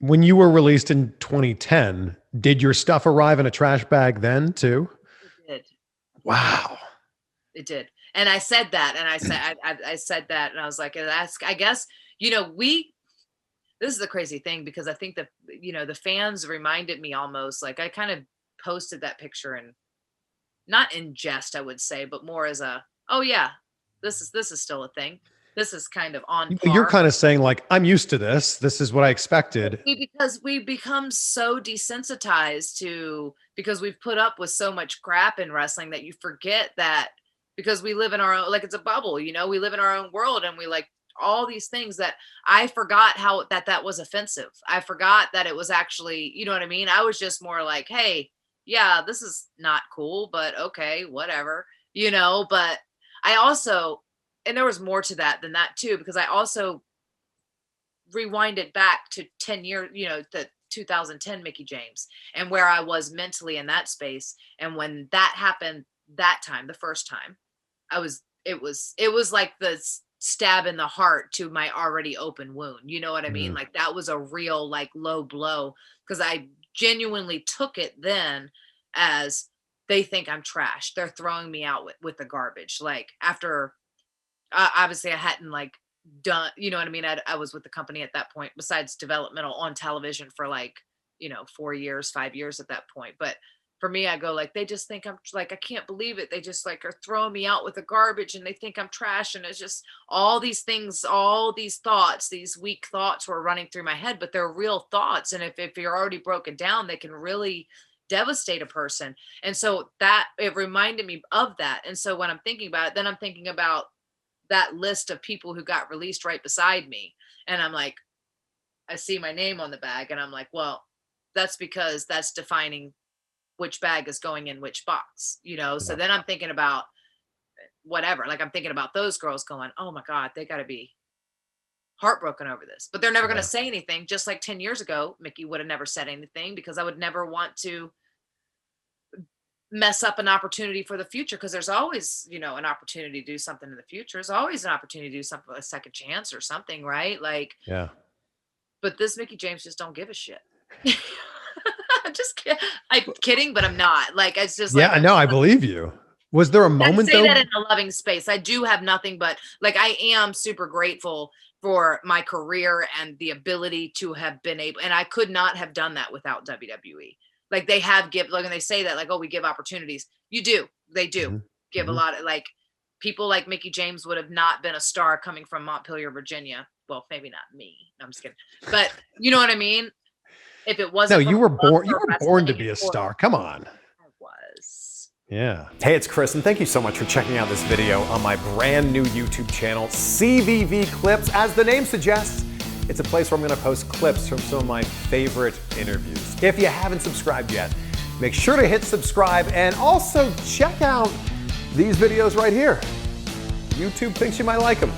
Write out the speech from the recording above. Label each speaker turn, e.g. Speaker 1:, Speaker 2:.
Speaker 1: When you were released in 2010, did your stuff arrive in a trash bag then too?
Speaker 2: It did.
Speaker 1: Wow.
Speaker 2: It did. And I said that, and I said that, and I was like, that's, I guess, this is the crazy thing, because I think that, the fans reminded me almost, like, I kind of posted that picture, and not in jest, I would say, but more as a, oh yeah, this is still a thing. This is kind of on
Speaker 1: You're
Speaker 2: par.
Speaker 1: kind of saying like, I'm used to this. This is what I expected.
Speaker 2: Because we become so desensitized to, because we've put up with so much crap in wrestling, that you forget that, because we live in our own, like, it's a bubble, we live in our own world, and we like all these things that I forgot how that was offensive. I forgot that it was actually, you know what I mean? I was just more like, hey, yeah, this is not cool, but okay, whatever, but I also, and there was more to that than that too, because I also rewinded back to 10 years, the 2010 Mickie James, and where I was mentally in that space. And when that happened, that time, the first time, it was like the stab in the heart to my already open wound. You know what I mean? Like, that was a real, like, low blow, because I genuinely took it then as, they think I'm trash. They're throwing me out with the garbage. Like, after, obviously I hadn't, like, done, you know what I mean? I was with the company at that point, besides developmental on television, for like, 4 years, 5 years at that point. But for me, I go like, they just think I'm like, I can't believe it. They just, like, are throwing me out with the garbage, and they think I'm trash. And it's just all these things, all these thoughts, these weak thoughts were running through my head, but they're real thoughts. And if you're already broken down, they can really devastate a person. And so that, it reminded me of that. And so when I'm thinking about it, then I'm thinking about that list of people who got released right beside me. And I'm like, I see my name on the bag, and I'm like, well, that's because that's defining which bag is going in which box, So then I'm thinking about whatever, like, I'm thinking about those girls going, oh my God, they got to be heartbroken over this, but they're never going to say anything. Just like 10 years ago, Mickie would have never said anything, because I would never want to mess up an opportunity for the future, because there's always, an opportunity to do something in the future. There's always an opportunity to do something with a second chance or something, right? Like,
Speaker 1: Yeah.
Speaker 2: but this Mickie James just don't give a shit. I'm just kidding. I'm kidding, but I'm not. Like, it's just
Speaker 1: yeah,
Speaker 2: like,
Speaker 1: no, I believe you. Was there a moment
Speaker 2: I say
Speaker 1: though?
Speaker 2: that in a loving space. I do have nothing but, like, I am super grateful for my career and the ability to have been able, and I could not have done that without WWE. Like, they have give, like, when they say that, like, oh, we give opportunities. You do. They do give a lot of, like, people like Mickie James would have not been a star coming from Montpelier, Virginia. Well, maybe not me. No, I'm just kidding. But you know what I mean? If it wasn't,
Speaker 1: No, you were born to be a star. Come on.
Speaker 2: I was.
Speaker 1: Yeah. Hey, it's Chris, and thank you so much for checking out this video on my brand new YouTube channel, CVV Clips. As the name suggests, it's a place where I'm going to post clips from some of my favorite interviews. If you haven't subscribed yet, make sure to hit subscribe, and also check out these videos right here. YouTube thinks you might like them.